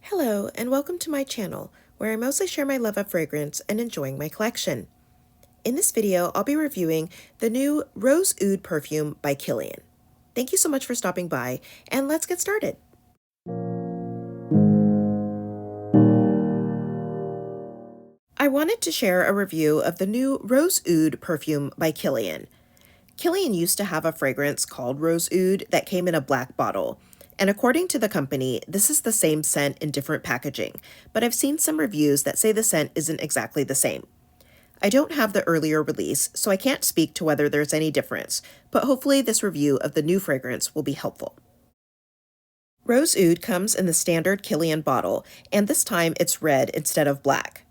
Hello, and welcome to my channel, where I mostly share my love of fragrance and enjoying my collection. In this video, I'll be reviewing the new Rose Oud perfume by Kilian. Thank you so much for stopping by, and let's get started. I wanted to share a review of the new Rose Oud perfume by Kilian. Kilian used to have a fragrance called Rose Oud that came in a black bottle. And according to the company, this is the same scent in different packaging, but I've seen some reviews that say the scent isn't exactly the same. I don't have the earlier release, so I can't speak to whether there's any difference, but hopefully this review of the new fragrance will be helpful. Rose Oud comes in the standard Kilian bottle, and this time it's red instead of black.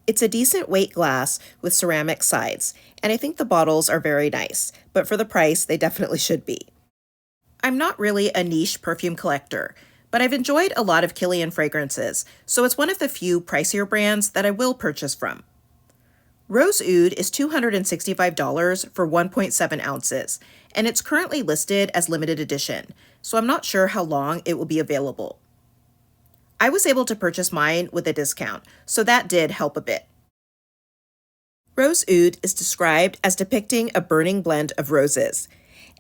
It's a decent weight glass with ceramic sides, and I think the bottles are very nice, but for the price, they definitely should be. I'm not really a niche perfume collector, but I've enjoyed a lot of Kilian fragrances, so it's one of the few pricier brands that I will purchase from. Rose Oud is $265 for 1.7 ounces, and it's currently listed as limited edition, so I'm not sure how long it will be available. I was able to purchase mine with a discount, so that did help a bit. Rose Oud is described as depicting a burning blend of roses,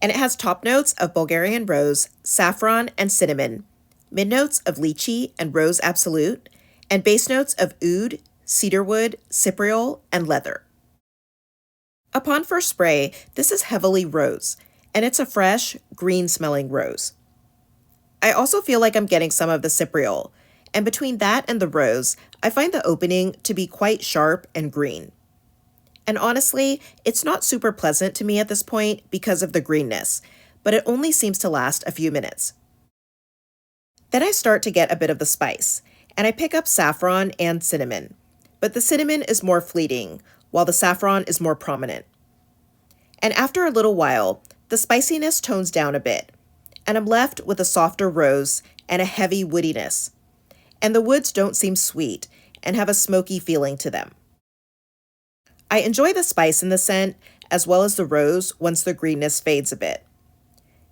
and it has top notes of Bulgarian rose, saffron, and cinnamon, mid notes of lychee and rose absolute, and base notes of oud, cedarwood, cypriol, and leather. Upon first spray, this is heavily rose, and it's a fresh, green-smelling rose. I also feel like I'm getting some of the cypriol, and between that and the rose, I find the opening to be quite sharp and green. And honestly, it's not super pleasant to me at this point because of the greenness, but it only seems to last a few minutes. Then I start to get a bit of the spice, and I pick up saffron and cinnamon, but the cinnamon is more fleeting, while the saffron is more prominent. And after a little while, the spiciness tones down a bit, and I'm left with a softer rose and a heavy woodiness. And the woods don't seem sweet and have a smoky feeling to them. I enjoy the spice in the scent, as well as the rose once the greenness fades a bit.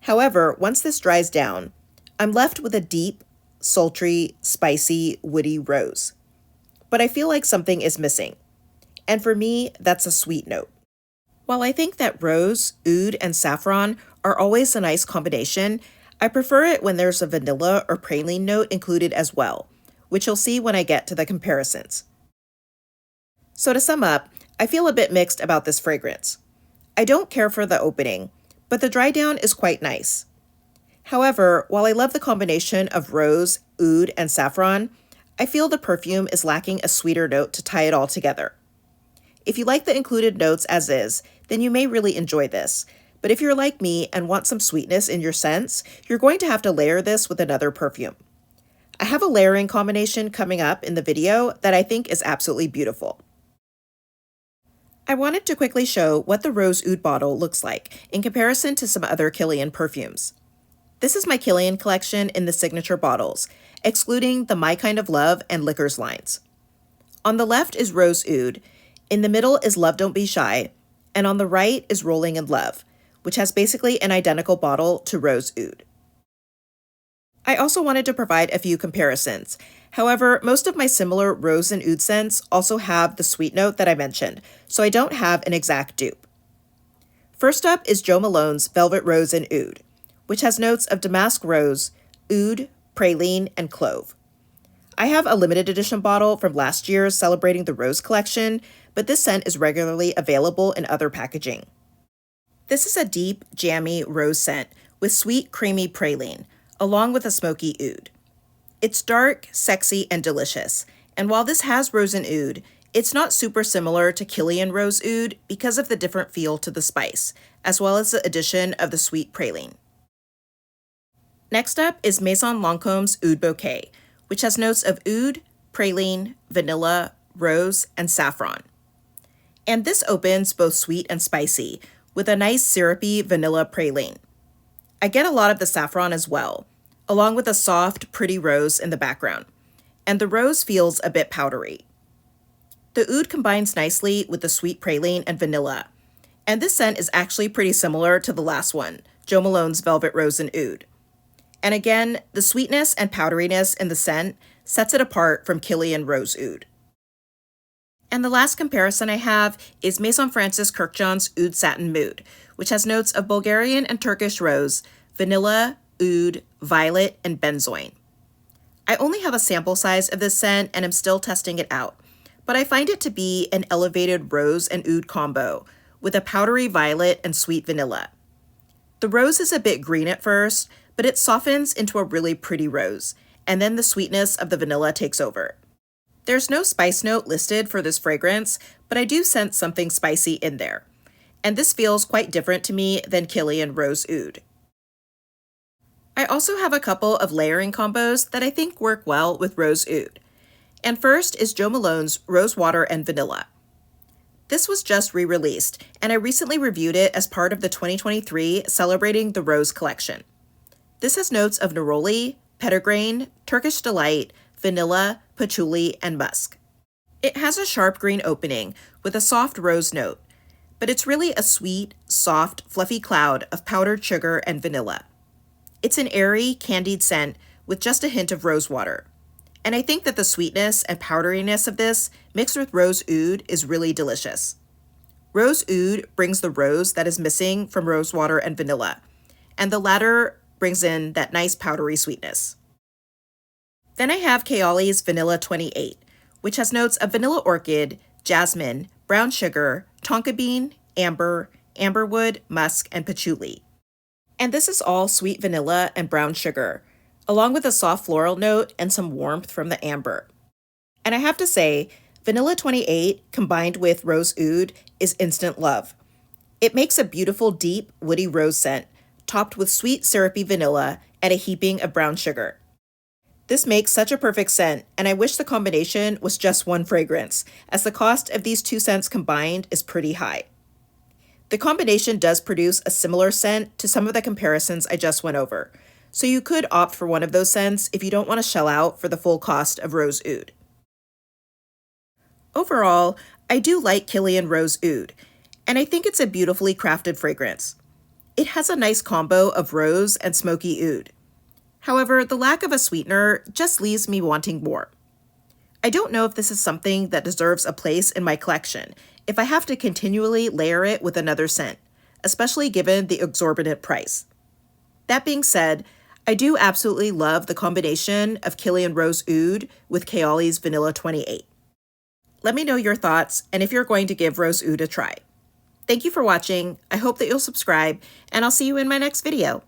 However, once this dries down, I'm left with a deep, sultry, spicy, woody rose. But I feel like something is missing. And for me, that's a sweet note. While I think that rose, oud, and saffron are always a nice combination, I prefer it when there's a vanilla or praline note included as well, which you'll see when I get to the comparisons. So to sum up, I feel a bit mixed about this fragrance. I don't care for the opening, but the dry down is quite nice. However, while I love the combination of rose, oud, and saffron, I feel the perfume is lacking a sweeter note to tie it all together. If you like the included notes as is, then you may really enjoy this. But if you're like me and want some sweetness in your scents, you're going to have to layer this with another perfume. I have a layering combination coming up in the video that I think is absolutely beautiful. I wanted to quickly show what the Rose Oud bottle looks like in comparison to some other Kilian perfumes. This is my Kilian collection in the signature bottles, excluding the My Kind of Love and Liquors lines. On the left is Rose Oud, in the middle is Love Don't Be Shy, and on the right is Rolling in Love, which has basically an identical bottle to Rose Oud. I also wanted to provide a few comparisons. However, most of my similar rose and oud scents also have the sweet note that I mentioned, so I don't have an exact dupe. First up is Jo Malone's Velvet Rose and Oud, which has notes of damask rose, oud, praline, and clove. I have a limited edition bottle from last year's celebrating the rose collection, but this scent is regularly available in other packaging. This is a deep, jammy rose scent with sweet, creamy praline, along with a smoky oud. It's dark, sexy, and delicious, and while this has rose and oud, it's not super similar to Kilian Rose Oud because of the different feel to the spice, as well as the addition of the sweet praline. Next up is Maison Lancôme's Oud Bouquet, which has notes of oud, praline, vanilla, rose, and saffron. And this opens both sweet and spicy, with a nice syrupy vanilla praline. I get a lot of the saffron as well, along with a soft, pretty rose in the background, and the rose feels a bit powdery. The oud combines nicely with the sweet praline and vanilla, and this scent is actually pretty similar to the last one, Jo Malone's Velvet Rose and Oud. And again, the sweetness and powderiness in the scent sets it apart from Kilian Rose Oud. And the last comparison I have is Maison Francis Kurkdjian's Oud Satin Mood, which has notes of Bulgarian and Turkish rose, vanilla, oud, violet, and benzoin. I only have a sample size of this scent and am still testing it out, but I find it to be an elevated rose and oud combo with a powdery violet and sweet vanilla. The rose is a bit green at first, but it softens into a really pretty rose, and then the sweetness of the vanilla takes over. There's no spice note listed for this fragrance, but I do sense something spicy in there. And this feels quite different to me than Kilian Rose Oud. I also have a couple of layering combos that I think work well with Rose Oud. And first is Jo Malone's Rose Water and Vanilla. This was just re-released, and I recently reviewed it as part of the 2023 Celebrating the Rose collection. This has notes of neroli, petitgrain, Turkish delight, vanilla, patchouli, and musk. It has a sharp green opening with a soft rose note, but it's really a sweet, soft, fluffy cloud of powdered sugar and vanilla. It's an airy, candied scent with just a hint of rose water. And I think that the sweetness and powderiness of this, mixed with Rose Oud, is really delicious. Rose Oud brings the rose that is missing from rose water and vanilla, and the latter brings in that nice powdery sweetness. Then I have Kayali's Vanilla 28, which has notes of vanilla orchid, jasmine, brown sugar, tonka bean, amber, amberwood, musk, and patchouli. And this is all sweet vanilla and brown sugar, along with a soft floral note and some warmth from the amber. And I have to say, Vanilla 28 combined with Rose Oud is instant love. It makes a beautiful, deep, woody rose scent, topped with sweet, syrupy vanilla and a heaping of brown sugar. This makes such a perfect scent, and I wish the combination was just one fragrance, as the cost of these two scents combined is pretty high. The combination does produce a similar scent to some of the comparisons I just went over, so you could opt for one of those scents if you don't want to shell out for the full cost of Rose Oud. Overall, I do like Kilian Rose Oud, and I think it's a beautifully crafted fragrance. It has a nice combo of rose and smoky oud. However, the lack of a sweetener just leaves me wanting more. I don't know if this is something that deserves a place in my collection if I have to continually layer it with another scent, especially given the exorbitant price. That being said, I do absolutely love the combination of Kilian Rose Oud with Kayali's Vanilla 28. Let me know your thoughts and if you're going to give Rose Oud a try. Thank you for watching. I hope that you'll subscribe, and I'll see you in my next video.